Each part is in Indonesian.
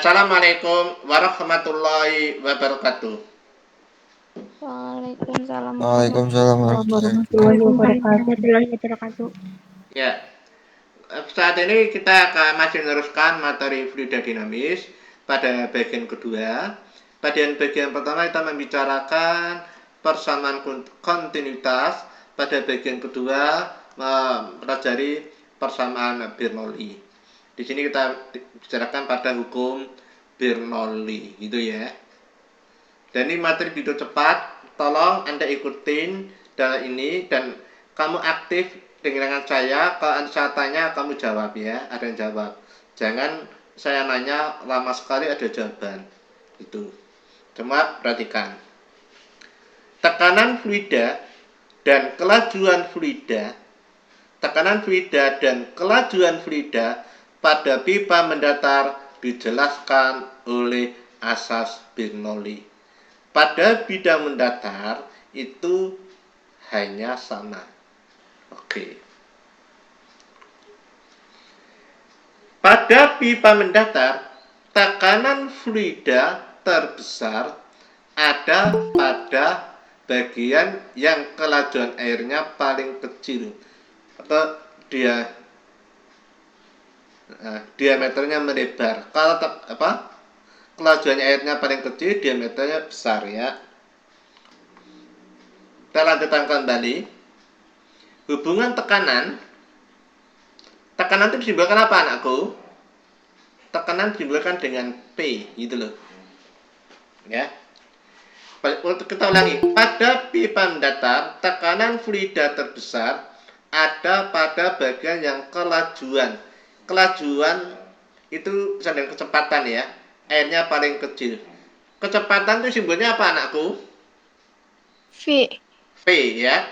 Assalamualaikum warahmatullahi wabarakatuh. Waalaikumsalam Waalaikumsalam warahmatullahi warahmatullahi wabarakatuh. Ya, saat ini kita akan masih meneruskan materi fluida dinamis pada bagian kedua. Pada bagian pertama kita membicarakan persamaan kontinuitas. Pada bagian kedua mempelajari persamaan Bernoulli. Di sini kita bicarakan pada hukum Bernoulli, gitu ya. Dan ini materi video cepat, tolong Anda ikutin dalam ini dan kamu aktif dengan saya. Kalau saya tanya kamu jawab ya, ada yang jawab. Jangan saya nanya lama sekali ada jawaban. Itu. Cuma perhatikan. Tekanan fluida dan kelajuan fluida. Tekanan fluida dan kelajuan fluida pada pipa mendatar dijelaskan oleh asas Bernoulli. Pada bidang mendatar itu hanya sama. Oke. Pada pipa mendatar, tekanan fluida terbesar ada pada bagian yang kelajuan airnya paling kecil atau diameternya melebar. Kalau kelajuan airnya paling kecil, diameternya besar ya. Kita lanjutkan kembali. Hubungan tekanan itu disimbolkan apa anakku? Tekanan disimbolkan dengan P, gitu loh. Ya. Kita ulangi. Pada pipa mendatar, tekanan fluida terbesar ada pada bagian yang kelajuan. Kelajuan itu sama dengan kecepatan ya. Airnya paling kecil. Kecepatan itu simbolnya apa anakku? V. V ya.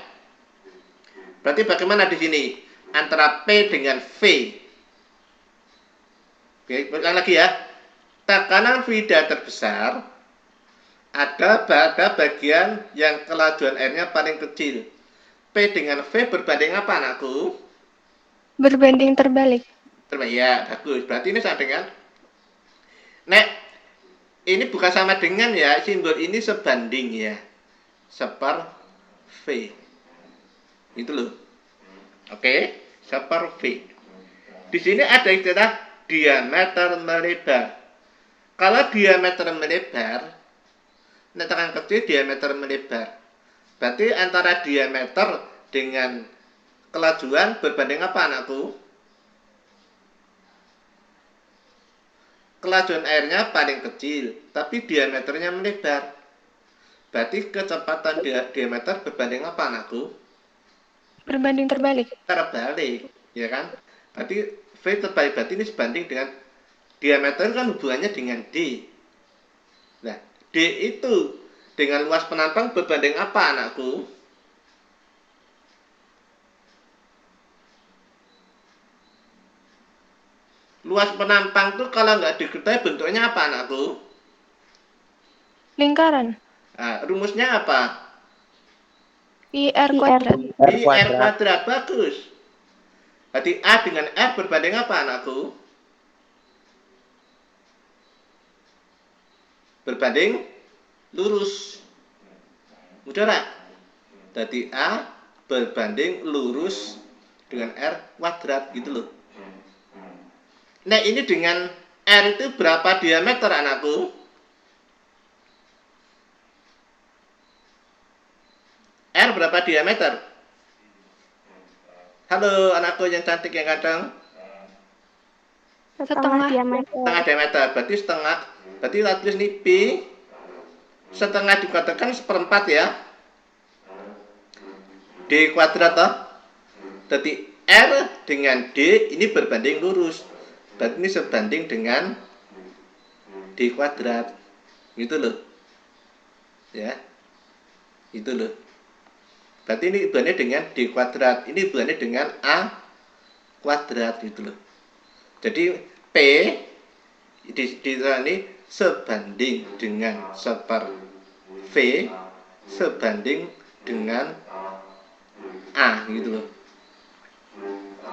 Berarti bagaimana di sini? Antara P dengan V. Oke, ulang lagi ya. Tekanan fluida terbesar ada pada bagian yang kelajuan airnya paling kecil. P dengan V berbanding apa anakku? Berbanding terbalik. Ya, bagus. Berarti ini sama dengan ini bukan sama dengan ya, simbol ini sebanding ya. Seper V. Itu loh. Oke, seper V. Di sini ada istilah diameter melebar. Kalau diameter melebar, tekanan kecil diameter melebar. Berarti antara diameter dengan kelajuan berbanding apa anakku? Kelajuan airnya paling kecil, tapi diameternya melebar. Berarti kecepatan diameter berbanding apa anakku? Berbanding terbalik. Terbalik, ya kan? Berarti V terbalik, berarti ini sebanding dengan diameter kan hubungannya dengan D. Nah, D itu dengan luas penampang berbanding apa anakku? Luas penampang itu kalau nggak diketahui bentuknya apa anakku? Lingkaran. Nah, rumusnya apa? IR kuadrat. IR kuadrat, bagus. Berarti A dengan R berbanding apa anakku? Berbanding lurus. Mudah tak? Berarti A berbanding lurus dengan R kuadrat gitu loh. Nah ini dengan R itu berapa diameter anakku? R berapa diameter? Halo anakku yang cantik yang ganteng. Setengah diameter. Setengah diameter. Berarti setengah. Berarti kita tulis ini P. Setengah dikatakan seperempat ya. D kuadrat toh. Jadi R dengan D ini berbanding lurus. Berarti ini sebanding dengan D kuadrat. Gitu loh. Ya. Itu loh. Berarti ini hubungannya dengan D kuadrat. Ini hubungannya dengan A kuadrat gitu loh. Jadi P di ini sebanding dengan seper V sebanding dengan A gitu loh.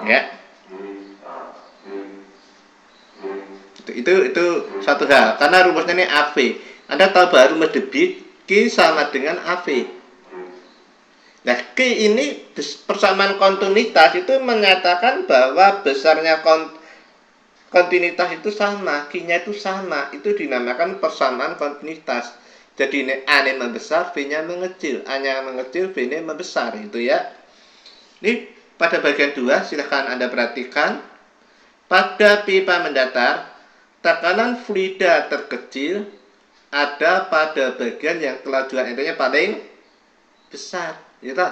Ya. Itu satu hal. Karena rumusnya ini AV. Anda tahu bahwa rumus debit Q sama dengan AV. Nah, Q ini persamaan kontinuitas itu menyatakan bahwa besarnya kontinuitas itu sama, Q-nya itu sama. Itu dinamakan persamaan kontinuitas. Jadi ini A-nya membesar, V-nya mengecil. A-nya mengecil, V-nya membesar, itu ya. Ini pada bagian 2, silahkan Anda perhatikan. Pada pipa mendatar, tekanan fluida terkecil ada pada bagian yang kelajuan intinya paling besar, gitu.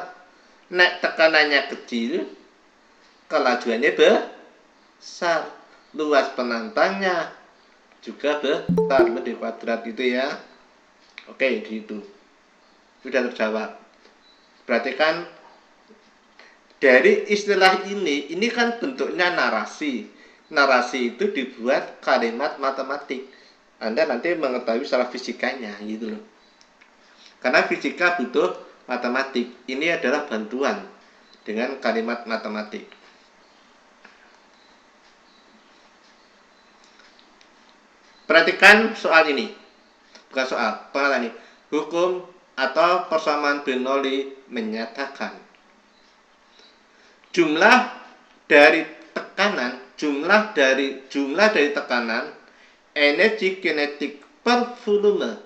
Nek tekanannya kecil, kelajuannya besar, luas penantangnya juga besar, lebih kuadrat gitu ya. Oke, gitu. Sudah terjawab. Perhatikan dari istilah ini kan bentuknya narasi. Narasi itu dibuat kalimat matematik. Anda nanti mengetahui secara fisikanya gitu loh. Karena fisika butuh matematik. Ini adalah bantuan dengan kalimat matematik. Perhatikan soal ini. Bukan soal, pengertian ini. Hukum atau persamaan Bernoulli menyatakan jumlah dari tekanan, energi kinetik per volume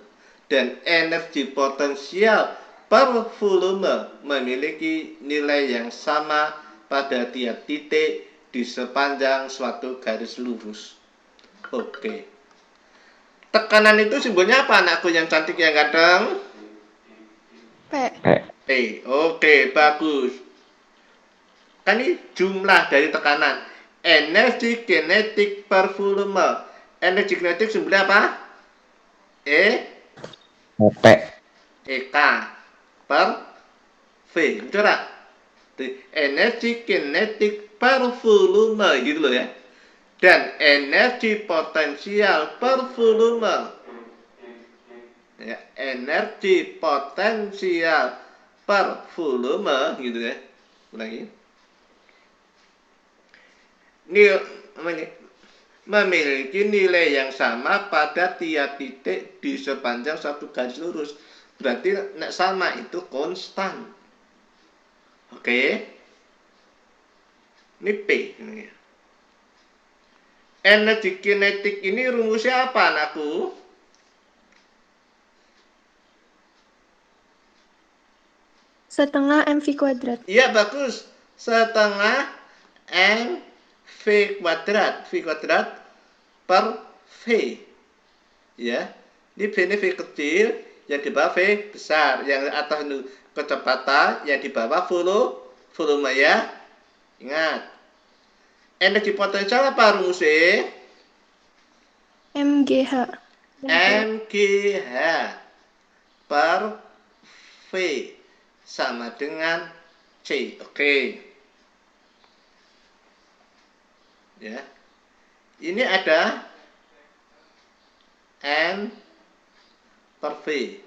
dan energi potensial per volume memiliki nilai yang sama pada tiap titik di sepanjang suatu garis lurus. Oke. Tekanan itu simbolnya apa, anakku yang cantik yang ganteng? P. Oke, bagus. Kan ini jumlah dari tekanan. Energi kinetik per volume. Energi kinetik simbolnya apa? P. EK per V. Betul tak? Energi kinetik per volume gitu loh ya. Dan energi potensial per volume. Ya, energi potensial per volume gitu ya. Ulangi. Memiliki nilai yang sama pada tiap titik di sepanjang satu garis lurus. Berarti sama itu konstan. Oke. Ini P. Energi kinetik ini rumusnya apa, anakku? Setengah mv kuadrat. Iya, bagus. Setengah mv kuadrat. V kuadrat per V. Ya. Ini V ini V kecil, yang di bawah V besar. Yang atas itu kecepatan, yang di bawah volume ya. Ingat. Energi potensial apa rumusnya? MGH. MGH per V sama dengan C. Oke. Ya. Ini ada N per V.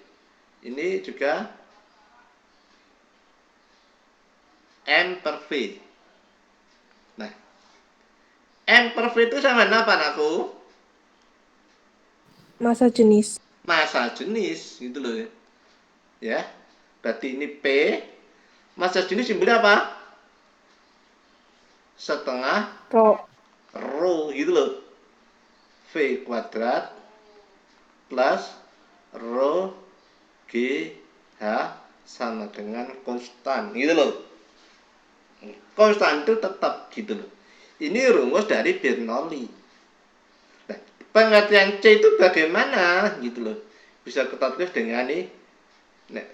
Ini juga M per V. Nah, M per V itu sama dengan apa, anakku? Masa jenis. Massa jenis gitu loh ya. Ya. Berarti ini P. Massa jenis simbolnya apa? Setengah rho gitu loh. V kuadrat plus rho G H sama dengan konstan gitu loh. Konstan itu tetap gitu loh. Ini rumus dari Bernoulli. Nah, pengertian C itu bagaimana gitu loh. Bisa kita tulis dengan ini. Nah,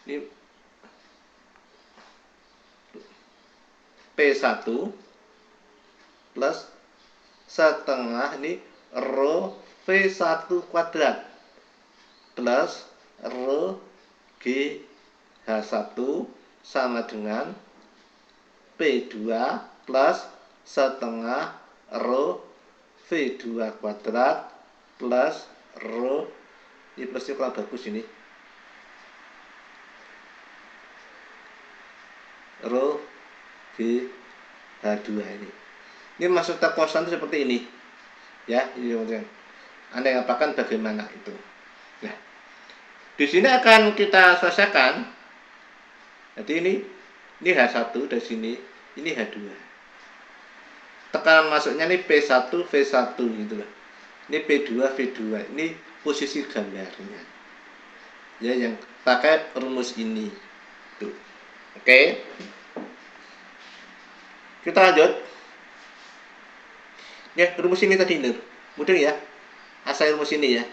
ini P1 plus setengah ini rho V1 kuadrat plus rho G H1 sama dengan P2 plus setengah rho V2 kuadrat plus rho, ini plusnya kurang bagus ini, rho GH2 ini. Ini maksudnya konstan itu seperti ini. Ya, ini kemudian Anda yang apakan bagaimana itu. Nah, di sini akan kita selesaikan. Jadi ini H1 dari sini, ini H2. Tekanan masuknya ini P1, V1 gitu loh. Ini P2, V2. Ini posisi gambarnya. Ya, yang pakai rumus ini. Tuh. Oke. Kita lanjut. Ya, rumus ini tadi Nur. Mudah ya. Asal rumus ini ya.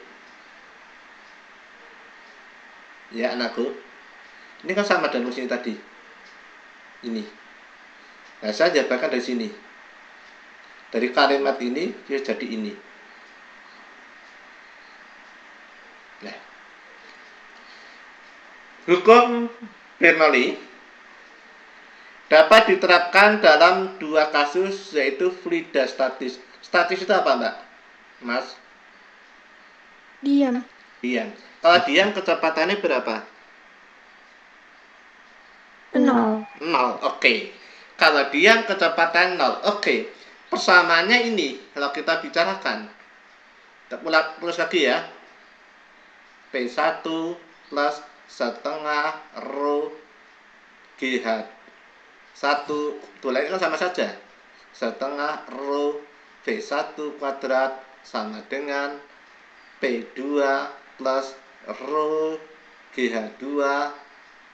Ya, anakku. Ini kan sama dengan rumus ini tadi. Ini. Nah, saya jabarkan dari sini. Dari kalimat ini dia jadi ini. Nah. Hukum Bernoulli dapat diterapkan dalam dua kasus, yaitu fluid dan statis. Statis itu apa, Mbak? Mas? Diam. Diam. Kalau diam kecepatannya berapa? 0. 0. Oke. Kalau diam kecepatan 0. Oke. Persamaannya ini kalau kita bicarakan. Kita terus lagi ya. P1 plus setengah rho GH 1 tulis kan sama saja, setengah rho V1 kuadrat sama dengan P2 plus rho GH2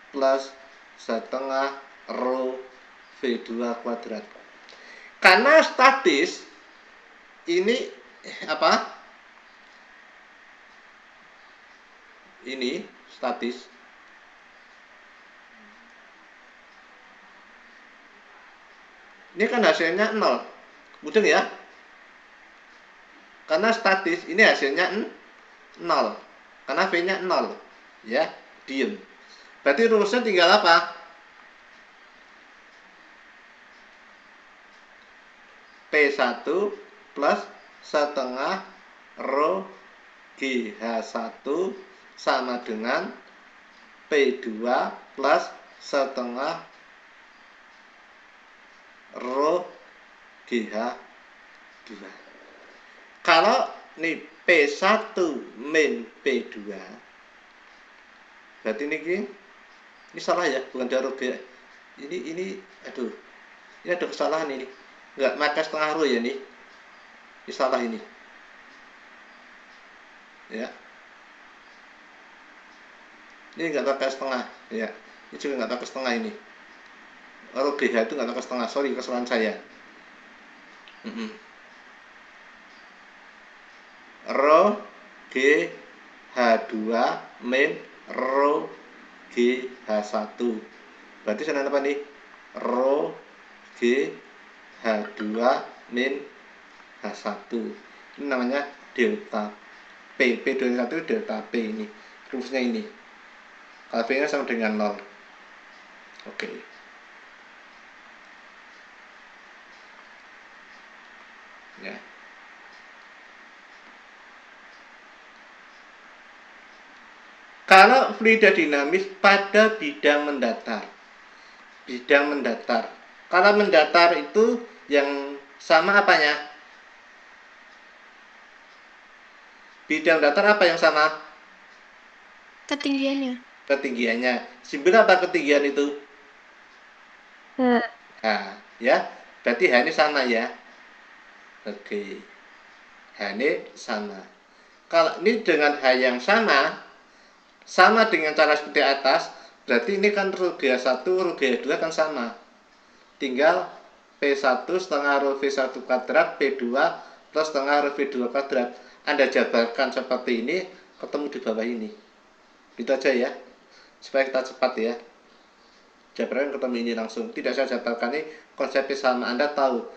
plus setengah rho V2 kuadrat. Karena statis ini apa? Ini statis. Ini kan hasilnya 0. Mudah ya? Karena statis ini hasilnya 0. Karena V-nya 0. Ya, diem. Berarti rumusnya tinggal apa? P1 plus setengah rho GH1 sama dengan P2 plus setengah rho GH2. Kalau nih P1 min P2, berarti ini salah ya, bukan dari rho GH. Ini aduh, ini ada kesalahan ini. Enggak pakai setengah rho ya nih. Ini salah ini. Ya. Ini enggak pakai setengah, ya. Ini juga enggak pakai setengah ini. Rho GH itu enggak pakai setengah. Sorry, kesalahan saya. Rho GH2 min rho GH1. Berarti sana apa nih? Rho GH2 min H1. Ini namanya delta P. P21 itu delta P ini. Rumusnya ini. Kalau V-nya sama dengan 0. Oke. Ya. Kalau fluida dinamis pada bidang mendatar. Bidang mendatar. Kalau mendatar itu yang sama apanya? Bidang datar apa yang sama? Ketinggiannya. Ketinggiannya. Simbol apa ketinggian itu? H. Ya. Berarti H ini sama ya. Oke. H ini sama. Kalau ini dengan H yang sama dengan cara seperti atas, berarti ini kan rho GH1, rho GH2 kan sama. Tinggal P1 setengah rho V1 kuadrat, P2 plus setengah rho V2 kuadrat. Anda jabarkan seperti ini, ketemu di bawah ini. Itu aja ya, supaya kita cepat ya. Jabarkan ketemu ini langsung. Tidak saya jabarkan ini, konsepnya sama. Anda tahu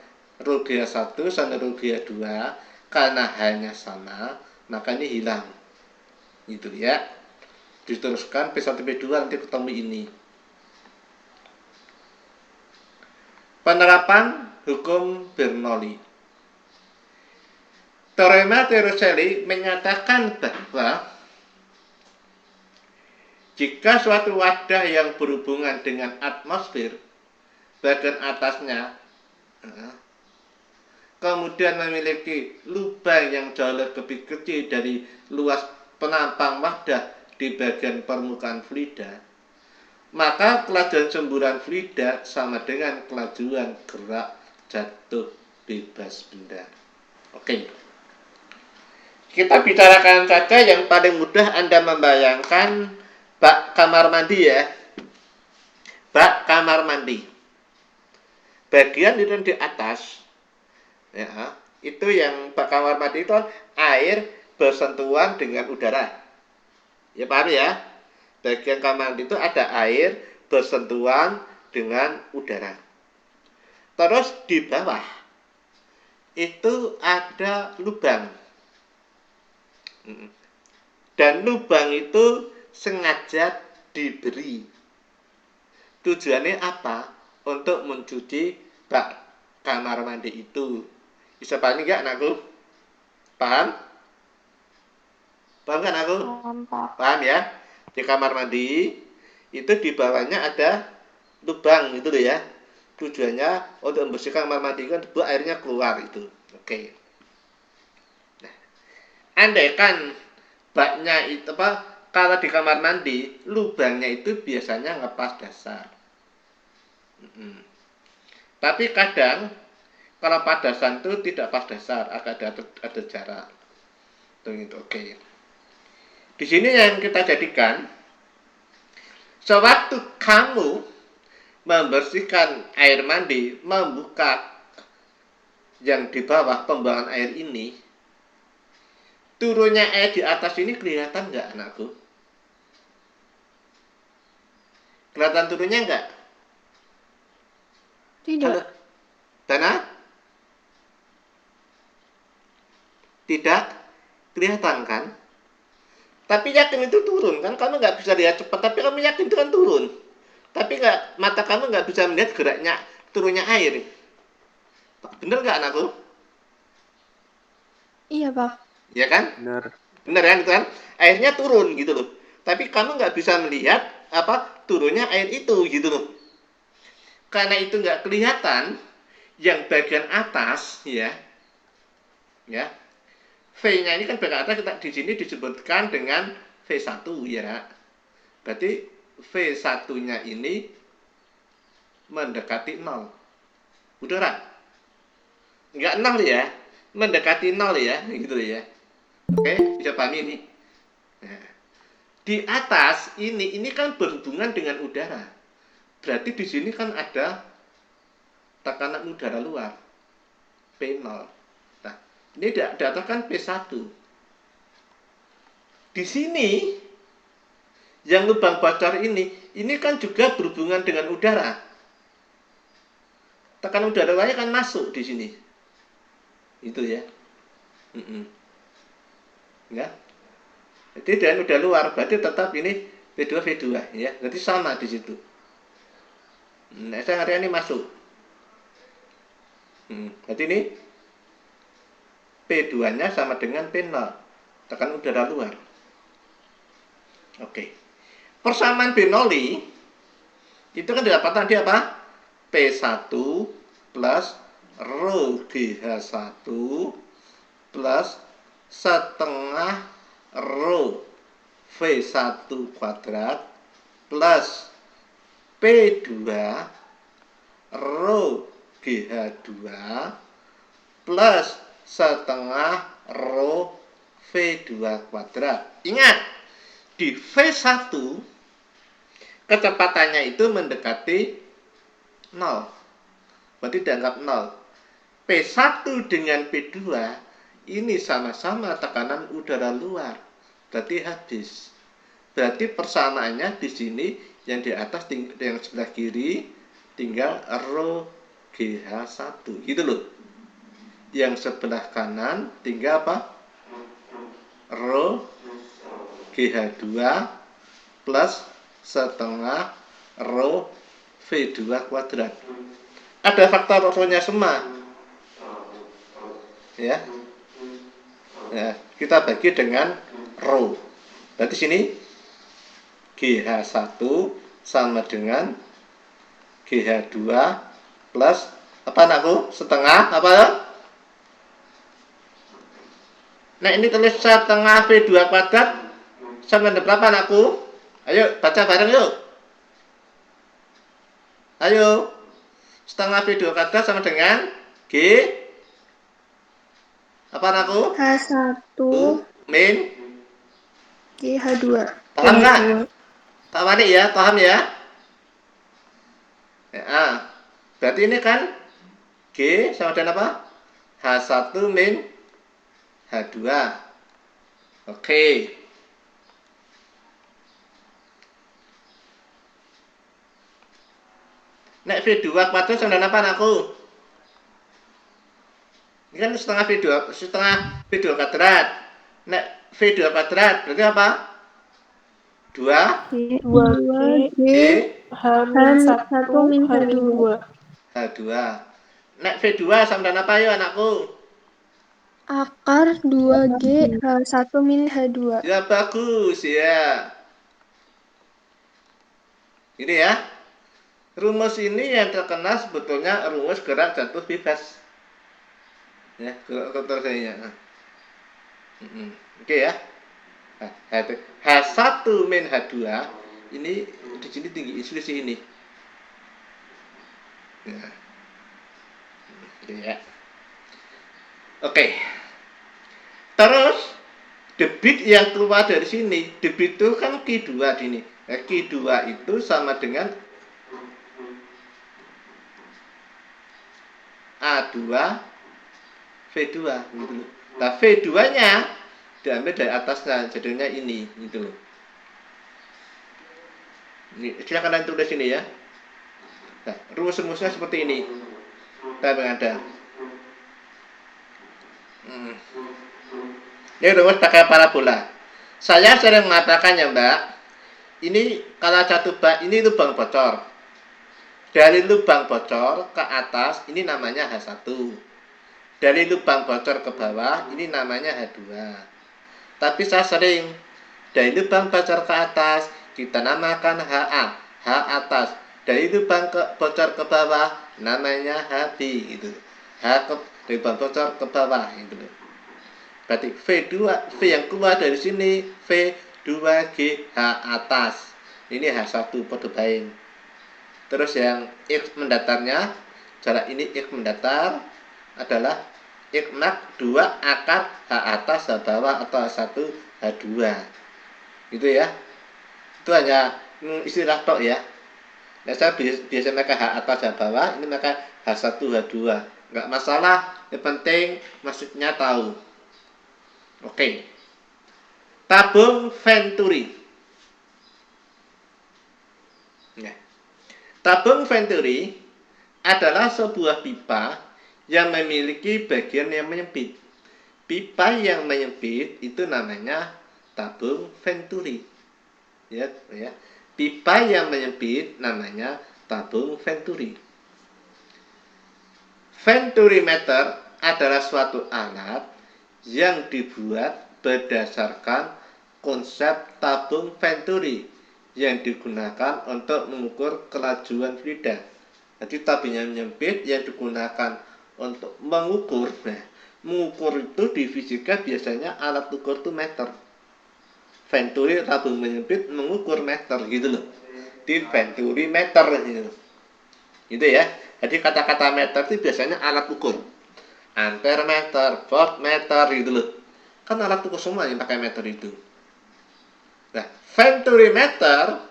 rho GH1 sama rho GH2, karena hanya sama, maka ini hilang. Gitu ya. Diteruskan P1 P2 nanti ketemu ini. Penerapan hukum Bernoulli. Teorema Torricelli menyatakan bahwa jika suatu wadah yang berhubungan dengan atmosfer bagian atasnya kemudian memiliki lubang yang jauh lebih kecil dari luas penampang wadah di bagian permukaan fluida, maka kelajuan semburan fluida sama dengan kelajuan gerak jatuh bebas benda. Oke. Kita bicarakan saja yang paling mudah Anda membayangkan bak kamar mandi ya. Bak kamar mandi. Bagian itu di atas ya, itu yang bak kamar mandi itu air bersentuhan dengan udara. Ya paham ya? Bagian kamar mandi itu ada air bersentuhan dengan udara. Terus di bawah itu ada lubang. Dan lubang itu sengaja diberi. Tujuannya apa? Untuk mencuci bak kamar mandi itu. Bisa paham nggak anakku? Paham? Paham kan aku? Paham ya? Di kamar mandi itu di bawahnya ada lubang gitu loh ya. Tujuannya untuk membersihkan kamar mandi kan airnya keluar itu. Oke. Andaikan baknya itu kalau di kamar mandi lubangnya itu biasanya ngepas dasar. Tapi kadang kalau padasan itu tidak pas dasar, agak ada jarak. Oke. Di sini yang kita jadikan sewaktu kamu membersihkan air mandi, membuka yang di bawah pembuangan air ini, turunnya air di atas ini kelihatan nggak anakku? Kelihatan turunnya nggak? Tidak. Halo? Dana? Tidak kelihatan kan? Tapi yakin itu turun kan? Kamu nggak bisa lihat cepat, tapi kamu yakin itu kan turun. Tapi mata kamu nggak bisa melihat geraknya turunnya air. Bener nggak anakku? Iya, Pak. Ya kan? Benar. Bener kan itu kan? Airnya turun gitu loh. Tapi kamu nggak bisa melihat turunnya air itu gitu loh. Karena itu nggak kelihatan, yang bagian atas ya, V-nya ini kan bagian atas di sini disebutkan dengan V1 ya. Berarti V1-nya ini mendekati 0. Udah nggak 0 ya, mendekati 0 ya, gitu ya. Oke, bisa pahami ini. Nah, di atas ini kan berhubungan dengan udara. Berarti di sini kan ada tekanan udara luar P0. Nah, ini di atas kan P1. Di sini yang lubang bocor ini kan juga berhubungan dengan udara. Tekanan udara luarnya kan masuk di sini. Itu ya. Ya. Jadi dengan udara luar berarti tetap ini V2 V2 ya. Berarti sama di situ. Nah, saya ngerti ini masuk. Berarti ini P2-nya sama dengan P0. Tekanan udara luar. Oke. Persamaan Bernoulli itu kan didapatkan tadi apa? P1 plus rho GH1 plus setengah rho V1 kuadrat plus P2 rho GH2 plus setengah rho V2 kuadrat. Ingat, di V1 kecepatannya itu mendekati 0. Berarti dianggap 0. P1 dengan P2 ini sama-sama tekanan udara luar. Berarti habis. Berarti persamaannya di sini yang di atas yang sebelah kiri tinggal rho GH1 gitu loh. Yang sebelah kanan tinggal apa? Rho GH2 plus setengah rho V2 kuadrat. Ada faktor rho-nya semua. Ya. Nah, kita bagi dengan rho. Berarti sini GH1 sama dengan GH2 plus apa anakku? Setengah apa? Nah ini tulis setengah V2 kuadrat sama dengan berapa anakku? Ayo baca bareng yuk. Ayo. Setengah V2 kuadrat sama dengan G apa anakku? H1 Min. G H2. Paham nggak? Pak Manik ya, paham ya? Ya, berarti ini kan G sama dengan apa? H1 min H2. Oke. Nek V2 kuadrat sama dengan apa anakku? Ini kan setengah V2 kuadrat. Nek V2 kuadrat berarti apa? 2 2G G H-1 min H-2. H2. Nek V2 sama dengan apa yuk anakku? Akar 2G H1 min H2. Ya bagus ya. Ini ya. Rumus ini yang terkenal sebetulnya rumus gerak jatuh bebas. Ya, kalau saya. Oke ya. Nah, H1 min H2 ini di sini tinggi selisih ini. Ya. Ya. Oke. Terus debit yang keluar dari sini, debit itu kan Q2 ini. Nah, Q2 itu sama dengan A2 V2 gitu loh. Nah, V2-nya diambil dari atasnya, jadinya ini gitu loh. Ini silakan Anda tulis sini ya. Nah, rumus-rumusnya seperti ini. Kita ada. Ini rumus pakai parabola. Saya sering mengatakan ya Mbak, ini kalau satu bak ini lubang bocor. Dari lubang bocor ke atas ini namanya H1. Dari lubang bocor ke bawah ini namanya H2. Tapi saya sering dari lubang bocor ke atas kita namakan HA, H atas. Dari lubang bocor ke bawah namanya HB gitu. Dari lubang bocor ke bawah gitu. Berarti V2, V yang keluar dari sini V2G H atas. Ini H1 podobain. Terus yang X mendatarnya, jarak ini X mendatar adalah X mak 2 akar H atas H bawah atau H1 H2. Gitu ya. Itu hanya istilah tok ya. Nah, saya biasa pakai H atas H bawah, ini pakai H1 H2. Enggak masalah, yang penting maksudnya tahu. Oke. Tabung Venturi. Nah, tabung Venturi adalah sebuah pipa yang memiliki bagian yang menyempit. Pipa yang menyempit itu namanya tabung Venturi. Ya. Pipa yang menyempit namanya tabung Venturi. Venturimeter adalah suatu alat yang dibuat berdasarkan konsep tabung Venturi yang digunakan untuk mengukur kelajuan fluida. Jadi tabung yang menyempit yang digunakan untuk mengukur. Nah, mengukur itu di fisika biasanya alat ukur itu meter. Venturi tabung menyempit mengukur meter gitu loh. Di Venturimeter gitu. Gitu ya. Jadi kata-kata meter itu biasanya alat ukur. Ampere meter, voltmeter gitu loh. Kan alat ukur semua yang pakai meter itu. Nah, Venturimeter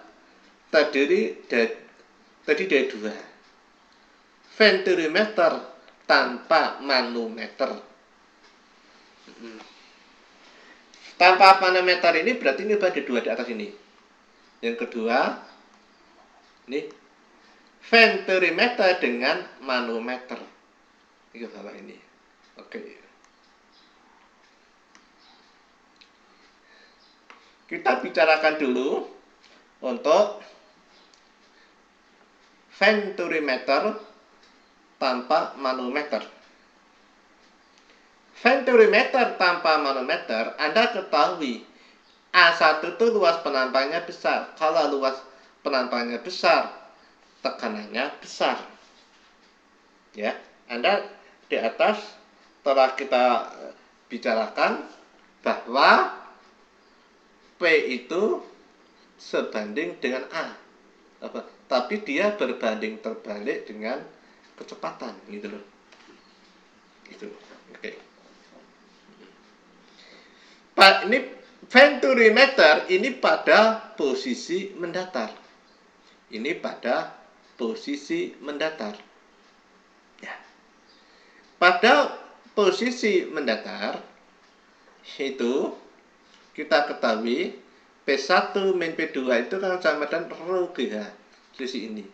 terdiri dari dua. Venturimeter tanpa manometer. Tanpa manometer ini berarti ini ada dua di atas ini. Yang kedua, ini Venturimeter dengan manometer. Ini bawah ini. Oke. Kita bicarakan dulu untuk Venturimeter tanpa manometer. Venturimeter tanpa manometer, Anda ketahui A1 itu luas penampangnya besar. Kalau luas penampangnya besar, tekanannya besar. Ya, Anda di atas telah kita bicarakan bahwa P itu sebanding dengan A. Tapi dia berbanding terbalik dengan kecepatan gitu loh. Gitu. Oke. Pak, ini venturimeter ini pada posisi mendatar. Ini pada posisi mendatar. Ya. Pada posisi mendatar itu kita ketahui P1 min P2 itu kan sama dengan rho GH selisih ini.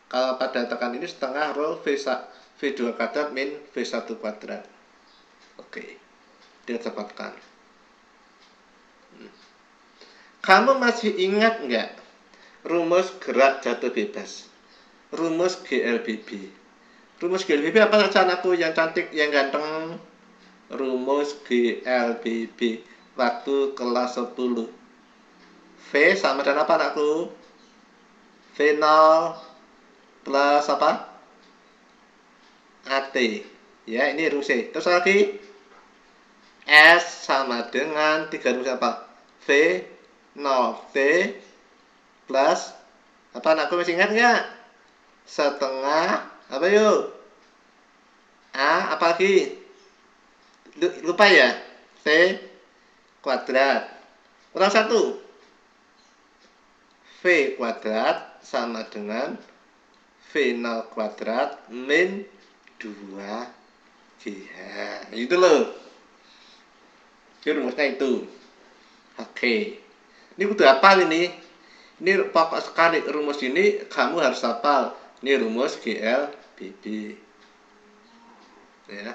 Kalau pada tekan ini setengah rho V2 kuadrat min V1 kuadrat. Oke, dia dapatkan. Kamu masih ingat nggak rumus gerak jatuh bebas? Rumus GLBB. Rumus GLBB apa saja anakku yang cantik, yang ganteng? Rumus GLBB waktu kelas 10. V sama dengan apa anakku? V0 plus apa? AT. Ya, ini rumus C. Terus lagi S sama dengan 3 rumus apa? V0T plus apa anakku masih ingat nggak? Setengah apa yuk? A apa lagi? Lupa ya? V kuadrat. Kurang 1. V kuadrat sama dengan V0 kuadrat min 2GH. Itu loh. Itu rumusnya itu. Oke. Ini udah hafal ini. Ini pokok sekali rumus ini kamu harus hafal. Ini rumus GLBB. Ya.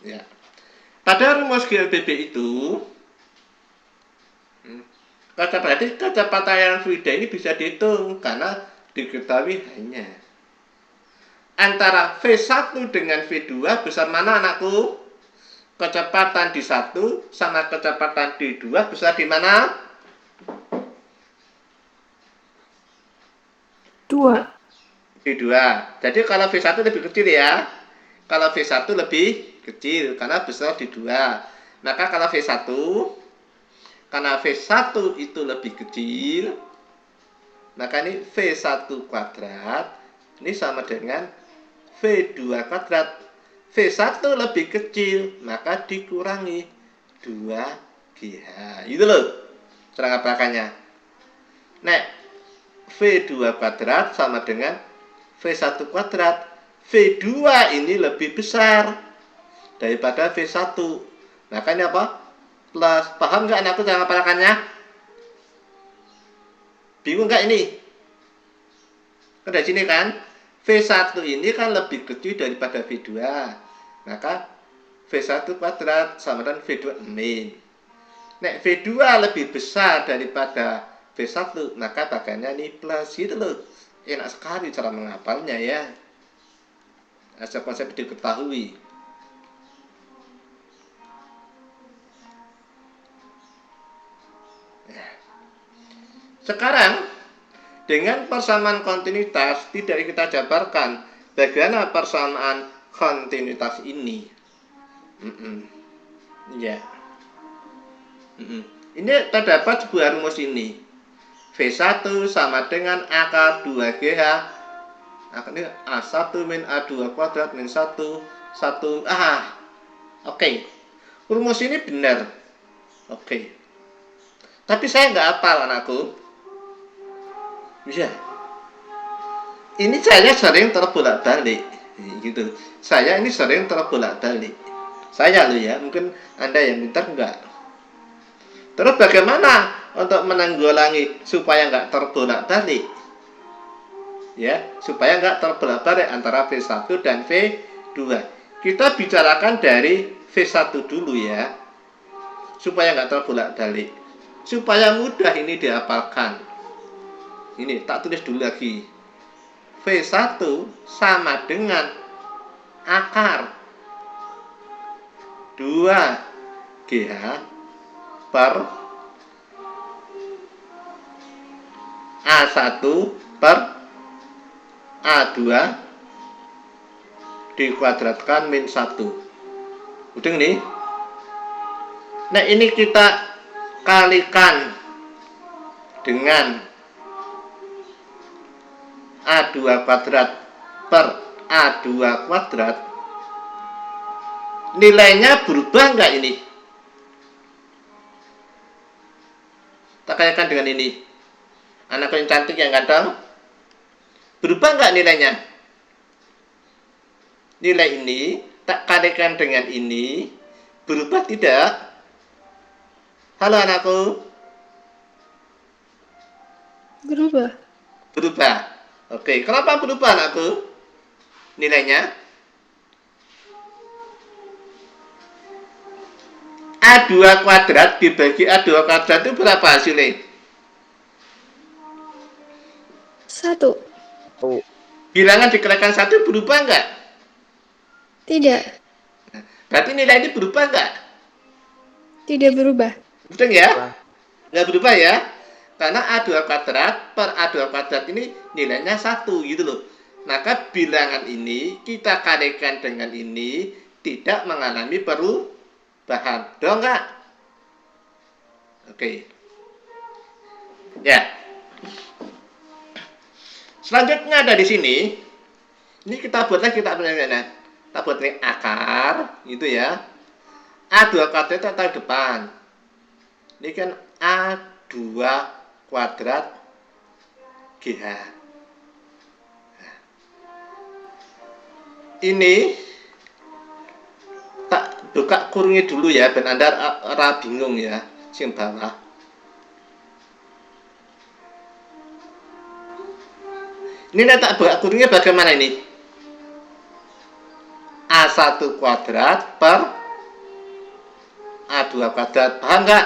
Ya. Pada rumus GLBB itu kecepatan fluida ini bisa dihitung karena diketahui hanya antara V1 dengan V2 besar mana anakku? Kecepatan di 1 sama kecepatan di 2 besar di mana? 2. Di 2. Jadi kalau V1 lebih kecil ya. Kalau V1 lebih kecil karena besar di 2. Maka kalau V1 karena V1 itu lebih kecil, maka ini V1 kuadrat ini sama dengan V2 kuadrat. V1 lebih kecil, maka dikurangi 2GH. Itu loh cara ngapalkannya. Nah, V2 kuadrat sama dengan V1 kuadrat. V2 ini lebih besar daripada V1. Maka ini apa? Plus. Paham nggak anakku cara ngapalkannya? Bingung nggak ini? Kan dari sini kan? V1 ini kan lebih kecil daripada V2. Maka V1 kuadrat sama dengan V2 min. Nek V2 lebih besar daripada V1, maka bagiannya ini plus gitu loh. Enak sekali cara menghafalnya ya. Asal konsep diketahui. Sekarang dengan persamaan kontinuitas tidak kita jabarkan bagaimana persamaan kontinuitas ini. Ya. Ini terdapat sebuah rumus ini. V1 sama dengan akar 2GH. Ini A1 min A2 kuadrat min 1 Oke. Rumus ini benar. Oke. Tapi saya nggak hafal anakku. Bisa. Ini saya sering terbolak-balik gitu. Saya ini sering terbolak-balik. Saya loh ya, mungkin Anda yang pintar enggak. Terus bagaimana untuk menanggulangi supaya enggak terbolak-balik? Ya, supaya enggak terbolak-balik antara V1 dan V2. Kita bicarakan dari V1 dulu ya. Supaya enggak terbolak-balik. Supaya mudah ini dihafalkan. Ini tak tulis dulu lagi. V1 sama dengan akar 2GH per A1 per A2 dikuadratkan min 1. Udah nih. Nah, ini kita kalikan dengan A2 kuadrat per A2 kuadrat. Nilainya berubah nggak ini? Tak kalikan dengan ini. Anakku yang cantik yang ganteng. Berubah nggak nilainya? Nilai ini tak kalikan dengan ini. Berubah tidak? Halo anakku. Berubah. Berubah. Oke, kenapa berubah anakku? Nilainya? A2 kuadrat dibagi A2 kuadrat itu berapa hasilnya? 1. Bilangan dikalikan 1 berubah nggak? Tidak. Berarti nilai ini berubah nggak? Tidak berubah. Betul ya? Nggak berubah ya? Karena A2 kuadrat per A2 kuadrat ini nilainya 1 gitu loh. Maka bilangan ini kita kalikan dengan ini tidak mengalami perubahan. Dong nggak? Oke. Ya. Selanjutnya ada di sini. Ini kita buat lagi, kita buat lagi akar gitu ya. A2 kuadrat itu taruh depan. Ini kan A2 kuadrat GH. Nah, ini tak buka kurungnya dulu ya, ben Anda bingung ya, sing bawah. Ini tak buka kurungnya bagaimana ini? A1 kuadrat per A2 kuadrat, paham nggak?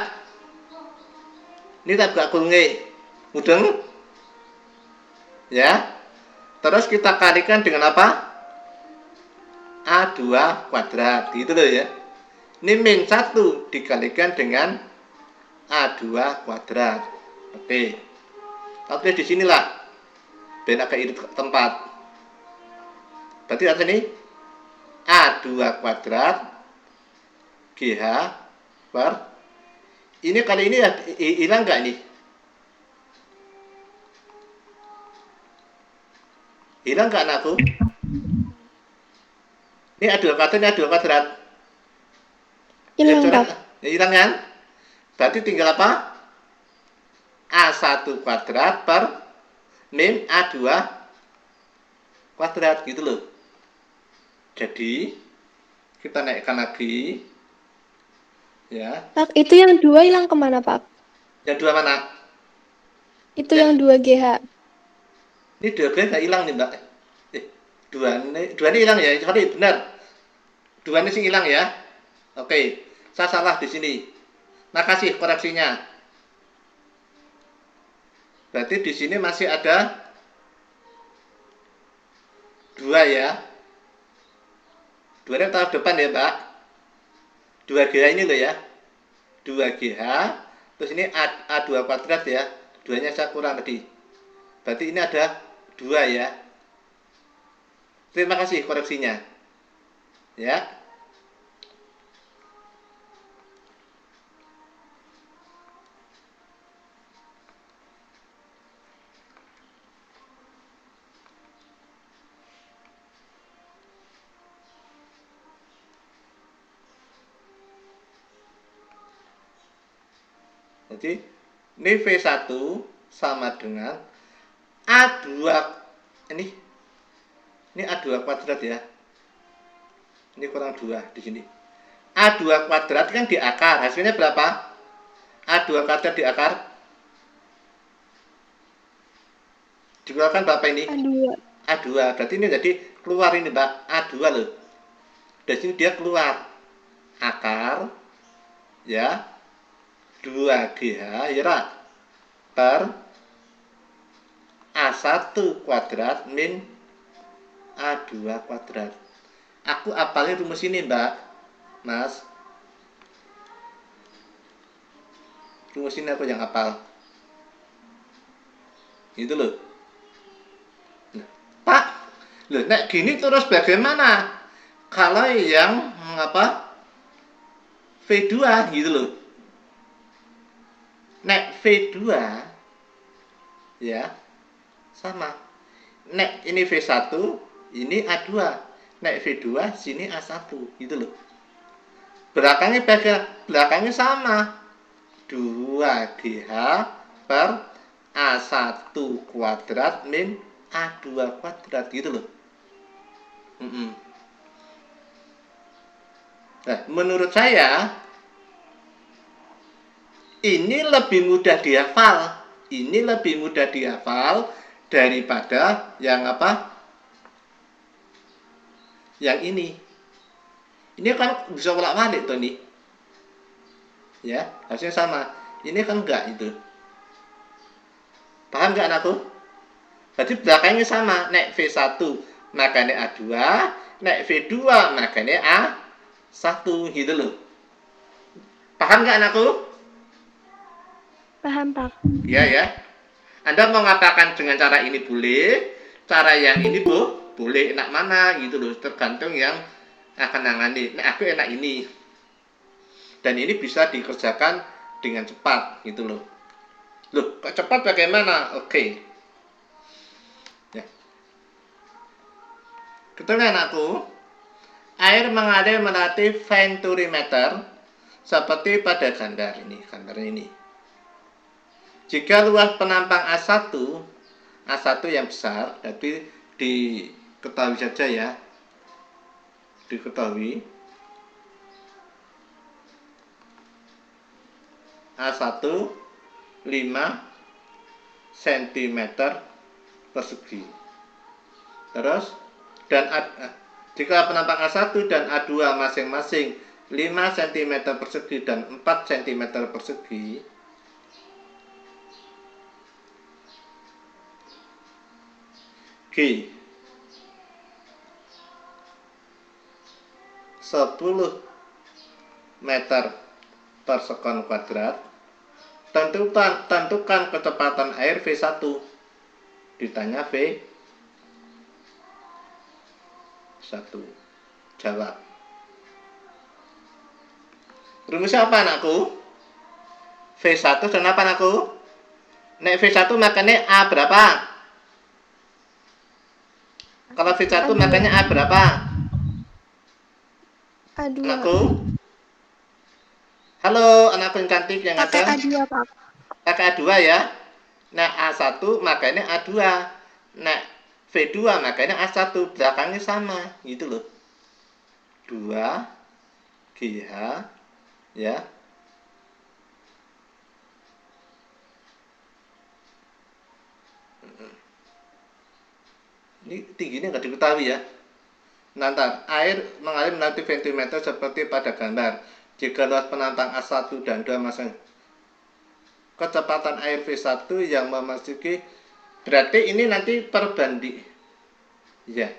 Ini tak buka kurungnya, mudeng? Ya. Terus kita kalikan dengan apa? A2 kuadrat, gitu loh ya. Ini min 1 dikalikan dengan A2 kuadrat. Oke. Oke, di sinilah. Ben agak irit tempat. Berarti ada nih A2 kuadrat GH per ini kali ini hilang nggak nih? Hilang nggak anakku? Ini A2 kuadrat, ini A2 kuadrat. Hilang, Pak. Ya, hilang kan? Berarti tinggal apa? A1 kuadrat per min A2 kuadrat gitu loh. Jadi kita naikkan lagi ya. Pak, itu yang 2 hilang kemana, Pak? Yang 2 mana? Itu yang 2 GH. Ini 2 nggak hilang nih mbak. 2 ini hilang ya. Sorry, benar. 2 ini sih hilang ya. Oke, saya salah di sini. Makasih koreksinya. Berarti di sini masih ada 2 ya. 2 ini taruh depan ya, Pak. 2GH ini loh ya. 2GH. Terus ini A2 kuadrat ya. 2-nya saya kurang tadi. Berarti ini ada 2 ya. Terima kasih koreksinya. Ya. Jadi ini V1 sama dengan A2 ini A2 kuadrat ya. Ini kurang 2 di sini. A2 kuadrat kan di akar. Hasilnya berapa? A2 kuadrat di akar dikeluarkan berapa ini? A2. A2. Berarti ini jadi keluar ini, Mbak. A2 loh. Dari sini dia keluar akar ya 2GH ya per A1 kuadrat min A2 kuadrat. Aku apalin rumus ini, Mbak. Mas. Rumus ini aku yang hafal. Gitu loh. Nah, Pak, loh, nek gini terus bagaimana? Kalau yang apa? V2 gitu loh. Nek V2 ya sama. Nek ini V1, ini A2. Nek V2 sini A1 gitu loh. Belakangnya sama. 2GH per A1 kuadrat min A2 kuadrat gitu loh. Nah, menurut saya ini lebih mudah dihafal. Ini lebih mudah dihafal daripada yang apa? Yang ini. Ini kan bisa bolak-balik tuh nih. Ya, harusnya sama. Ini kan enggak itu. Paham enggak anakku? Berarti belakangnya sama. Nek V1 makanya A2, nek V2 makanya A1 gitu loh. Paham enggak anakku? Paham, Pak. Iya ya. Anda mau mengatakan dengan cara ini boleh, cara yang ini boleh, enak mana gitu loh, tergantung yang akan nangani. Nah, aku enak ini. Dan ini bisa dikerjakan dengan cepat gitu loh. Loh, kok cepat bagaimana? Oke. Ya. Betul kan anakku? Air mengalir melalui venturimeter seperti pada gambar ini. Jika luas penampang A1 yang besar, tapi diketahui saja ya, diketahui A1 5 cm persegi. Terus jika penampang A1 dan A2 masing-masing 5 cm persegi dan 4 cm persegi, G 10 meter per sekon kuadrat. Tentukan kecepatan air V1. Ditanya V1. Jawab. Rumusnya apa anakku? V1 dan apa anakku? Nek V1 makanya A berapa? Kalau V1 A2. makanya A berapa? A2. Anakku? Halo, anakku yang cantik yang Pakai ada. A2, Pak. Pakai A2 ya. Nah, A1 makanya A2. Nah, V2 makanya A1. Belakangnya sama. Gitu loh. 2GH ya. Ini tingginya nggak diketahui ya. Nanti air mengalir melalui ventimeter seperti pada gambar. Jika luas penampang A1 dan 2 masing kecepatan air V1 yang memasuki, berarti ini nanti perbanding ya.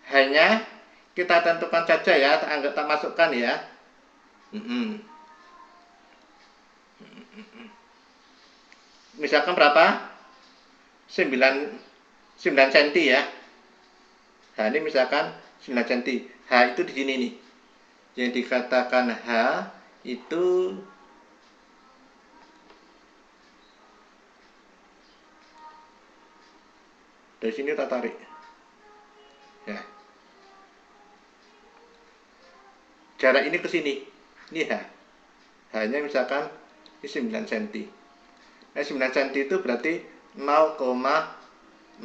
Hanya kita tentukan saja ya, anggap tak masukkan ya. Misalkan berapa? 9 cm ya. Nah, ini misalkan 9 cm. H itu di sini nih. Yang dikatakan H itu dari sini kita tarik. Ya. Jarak ini ke sini. Ini H. H-nya misalkan ini 9 cm. Nah, 9 cm itu berarti 0,09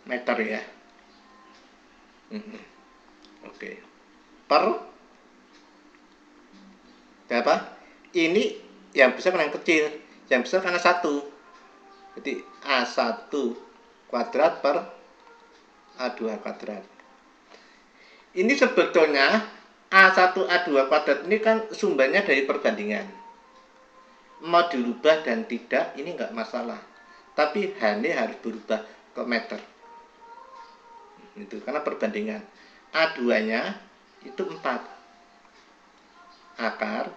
meter ya. Oke. Per berapa? Ini yang besar kan yang kecil, yang besar karena 1. Jadi A1 kuadrat per A2 kuadrat. Ini sebetulnya A1 A2 kuadrat ini kan sumbernya dari perbandingan. Mau dirubah dan tidak ini nggak masalah. Tapi H ini harus berubah ke meter. Itu karena perbandingan. A2-nya itu 4 akar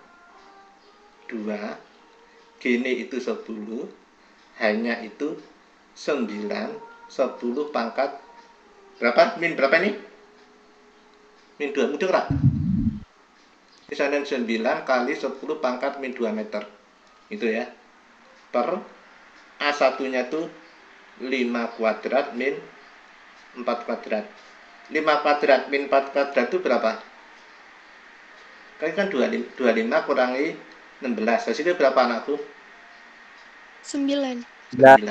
2, gini itu 10, hanya itu 9, 10 pangkat berapa? Min berapa ini? Min 2, mudah gak? Misalnya 9 kali 10 pangkat min 2 meter. Itu ya. Per A1 nya tuh 5 kuadrat min 4 kuadrat. 5 kuadrat min 4 kuadrat itu berapa? Kan 25 kurangi 16. Hasilnya berapa anakku? 9. 9.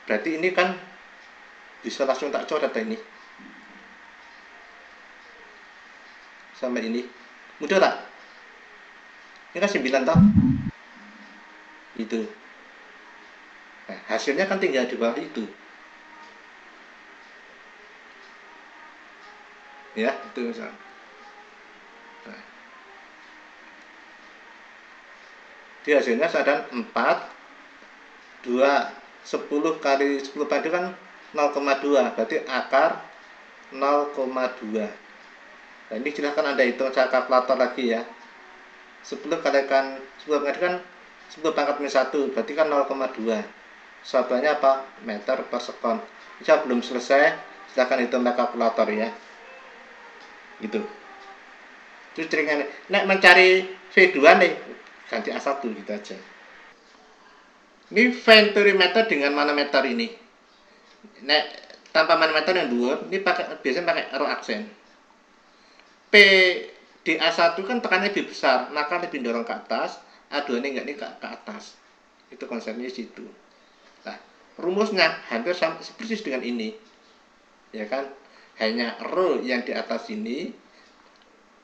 Berarti ini kan bisa langsung tak coret ini. Sama ini. Mudah tak? Ini kan 9 toh? Itu. Nah, hasilnya kan tinggal di bawah itu. Ya, itu misalnya. Nah. Di hasilnya sadar 4 2 10 kali 10 tadi kan 0,2, berarti akar 0,2. Nah, ini silahkan Anda hitung secara kalkulator lagi ya. 10 kalikan 10 tadi kan 10 pangkat min 1, berarti kan 0,2. Satuannya apa? Meter per sekon. Jika belum selesai, silahkan hitung pakai kalkulator ya. Gitu. Terus triknya nek mencari V2 nih, ganti A1 gitu aja. Ini Venturi meter dengan manometer ini. Nek tanpa manometer yang dua, ini biasanya pakai row aksen. P di A1 kan tekanannya lebih besar, maka lebih dorong ke atas. A2 ini enggak nih ke atas. Itu konsepnya di situ. Nah, rumusnya hampir sama persis dengan ini. Ya kan? Hanya row yang di atas ini,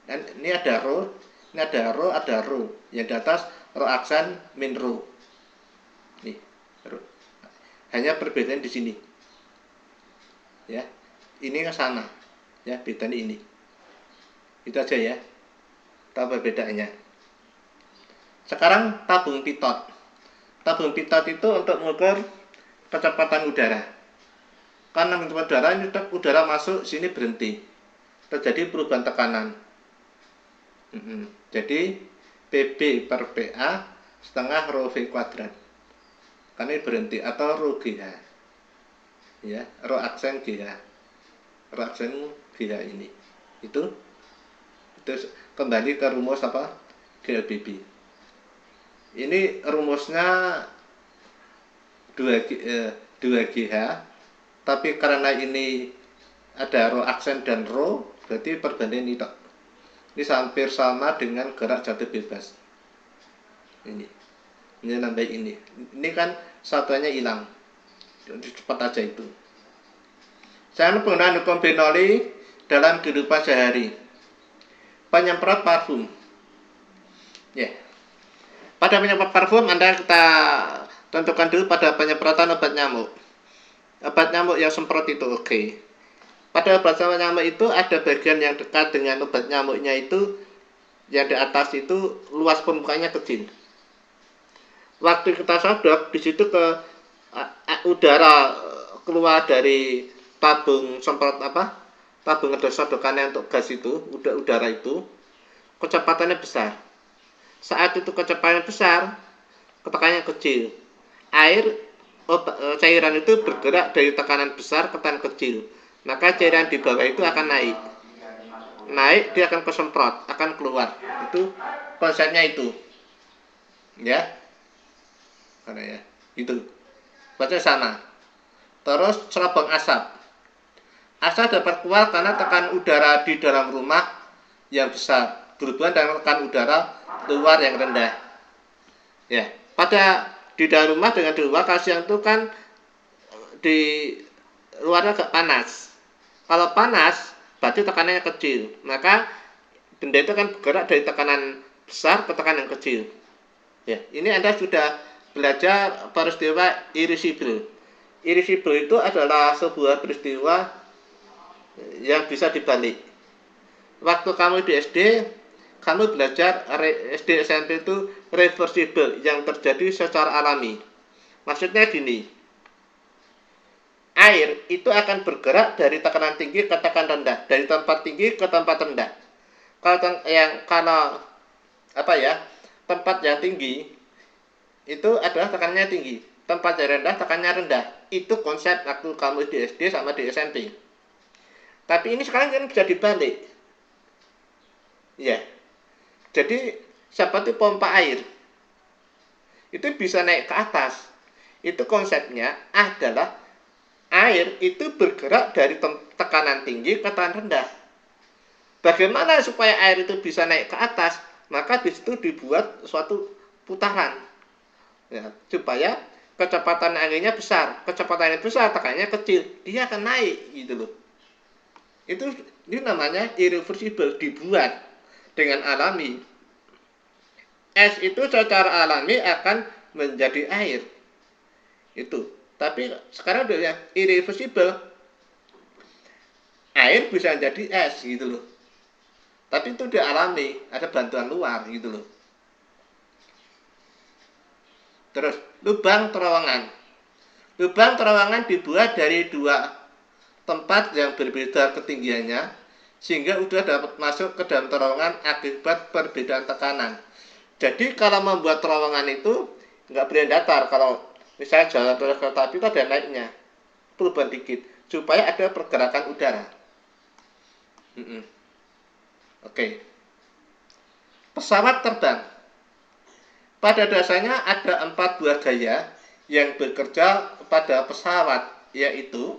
dan ini ada row, ini ada row, ada row. Yang di atas row aksen min row. Nih, hanya perbedaan di sini. Ya, ini ke sana. Ya, bedanya ini. Itu aja ya. Tahu perbedaannya. Sekarang tabung pitot. Tabung pitot itu untuk mengukur kecepatan udara. Karena kecepatan udara ini udara masuk sini berhenti. Terjadi perubahan tekanan. Jadi PB per PA setengah rho V kuadrat. Karena ini berhenti atau rho GH. Ya, rho aksen GH. Rho aksen GH ini. Itu kembali ke rumus apa? GLBB. Ini rumusnya 2GH, tapi karena ini ada rho aksen dan rho, berarti perbandingan ini tak. Ini hampir sama dengan gerak jatuh bebas. Ini nambah ini. Ini kan satuannya hilang. Cepat aja itu. Jangan penggunaan hukum Bernoulli dalam kehidupan sehari. Penyemprot parfum. Ya. Pada penyemprot parfum Anda kita tentukan dulu pada penyemprotan obat nyamuk. Obat nyamuk yang semprot itu oke. Pada obat nyamuk itu ada bagian yang dekat dengan obat nyamuknya itu, yang di atas itu luas pembukanya kecil. Waktu kita sodok di situ ke udara keluar dari tabung semprot apa? Tabung sodokannya untuk gas itu, udara itu kecepatannya besar. Saat itu kecepatannya besar, tekanannya kecil. Cairan itu bergerak dari tekanan besar ke tekanan kecil. Maka cairan di bawah itu akan naik. Naik, dia akan kesemprot, akan keluar. Itu konsepnya itu. Ya. Karena ya, itu. Baca sama. Terus cerobong asap. Asap dapat keluar karena tekanan udara di dalam rumah yang besar berhubungan dengan tekanan udara luar yang rendah. Ya, pada di dalam rumah dengan di luar, kalau siang itu kan di luarnya agak panas. Kalau panas, berarti tekanannya kecil. Maka benda itu akan bergerak dari tekanan besar ke tekanan yang kecil. Ya, ini Anda sudah belajar peristiwa irreversible. Irreversible itu adalah sebuah peristiwa yang bisa dibalik. Waktu kamu di SD, kamu belajar SD SMP itu reversible, yang terjadi secara alami. Maksudnya gini, air itu akan bergerak dari tekanan tinggi ke tekanan rendah, dari tempat tinggi ke tempat rendah. Kalau tempat yang tinggi itu adalah tekanannya tinggi, tempat yang rendah tekanannya rendah. Itu konsep waktu kamu di SD sama di SMP. Tapi ini sekarang kan bisa dibalik. Ya. Jadi seperti pompa air. Itu bisa naik ke atas. Itu konsepnya adalah air itu bergerak dari tekanan tinggi ke tekanan rendah. Bagaimana supaya air itu bisa naik ke atas? Maka di situ dibuat suatu putaran, ya, supaya kecepatan airnya besar. Kecepatan airnya besar, tekanannya kecil, dia akan naik, gitu loh. Ini namanya irreversible, dibuat dengan alami. Es itu secara alami akan menjadi air, itu. Tapi sekarang udah ya irreversible, air bisa jadi es, gitu loh. Tapi itu udah alami, ada bantuan luar, gitu loh. Terus lubang terowongan. Lubang terowongan dibuat dari dua tempat yang berbeda ketinggiannya, sehingga udara dapat masuk ke dalam terowongan akibat perbedaan tekanan. Jadi kalau membuat terowongan itu nggak boleh datar. Kalau misalnya jalan kereta api itu ada naiknya, perubahan dikit, supaya ada pergerakan udara. Oke. Pesawat terbang. Pada dasarnya ada 4 buah gaya yang bekerja pada pesawat, yaitu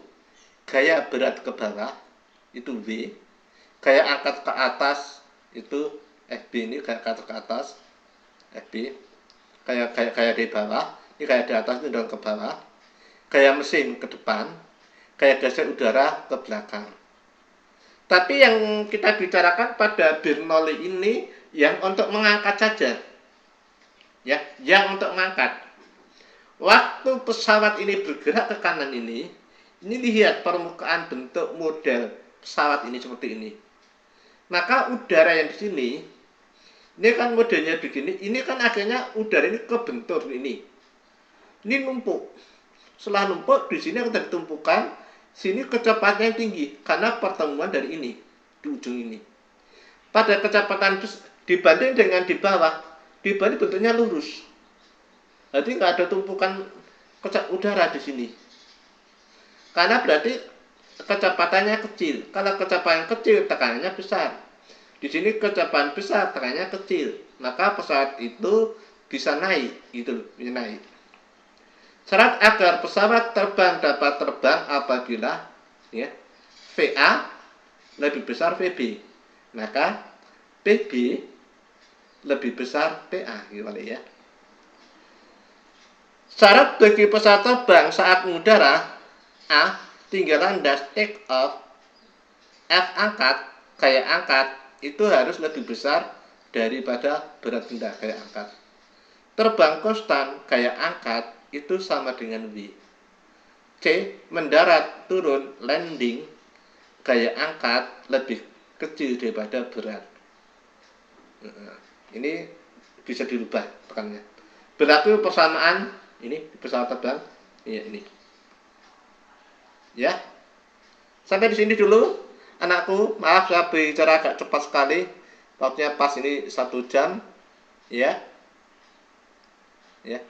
gaya berat ke bawah, itu V, gaya angkat ke atas, itu FB, ini gaya angkat ke atas, FB, gaya di bawah, ini gaya di atas, itu dorong ke bawah, gaya mesin ke depan, gaya geser udara ke belakang. Tapi yang kita bicarakan pada Bernoulli ini yang untuk mengangkat saja. Ya, yang untuk mengangkat. Waktu pesawat ini bergerak ke kanan ini lihat permukaan bentuk model pesawat ini seperti ini. Maka udara yang di sini, ini kan modelnya begini, ini kan akhirnya udara ini kebentur ini. Ini numpuk. Setelah numpuk, di sini akan ditumpukan. Sini kecepatannya tinggi karena pertemuan dari ini di ujung ini. Pada kecepatan dibanding dengan di bawah bentuknya lurus. Jadi nggak ada tumpukan udara di sini. Karena berarti kecepatannya kecil. Kalau kecepatan kecil, tekanannya besar. Di sini kecepatan besar, tekanannya kecil. Maka pesawat itu bisa naik, gitu loh, bisa naik. Syarat agar pesawat terbang dapat terbang apabila ya, VA lebih besar VB, maka PB lebih besar PA, gitu ya. Syarat bagi pesawat terbang saat mengudara: A. Tinggi landas take off. F. Angkat, gaya angkat itu harus lebih besar daripada berat benda, gaya angkat. Terbang konstan, gaya angkat itu sama dengan V. C. Mendarat, turun, landing, gaya angkat lebih kecil daripada berat. Ini bisa dirubah tekanannya. Berlaku persamaan ini pesawat terbang. Ya, ini. Ya. Sampai di sini dulu, anakku. Maaf saya bicara agak cepat sekali. Waktunya pas ini 1 jam. Ya. Ya.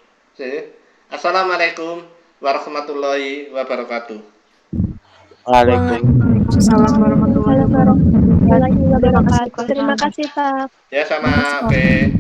Assalamualaikum warahmatullahi wabarakatuh. Waalaikumsalam warahmatullahi wabarakatuh. Terima kasih, Pak. Ya, sama. Oke.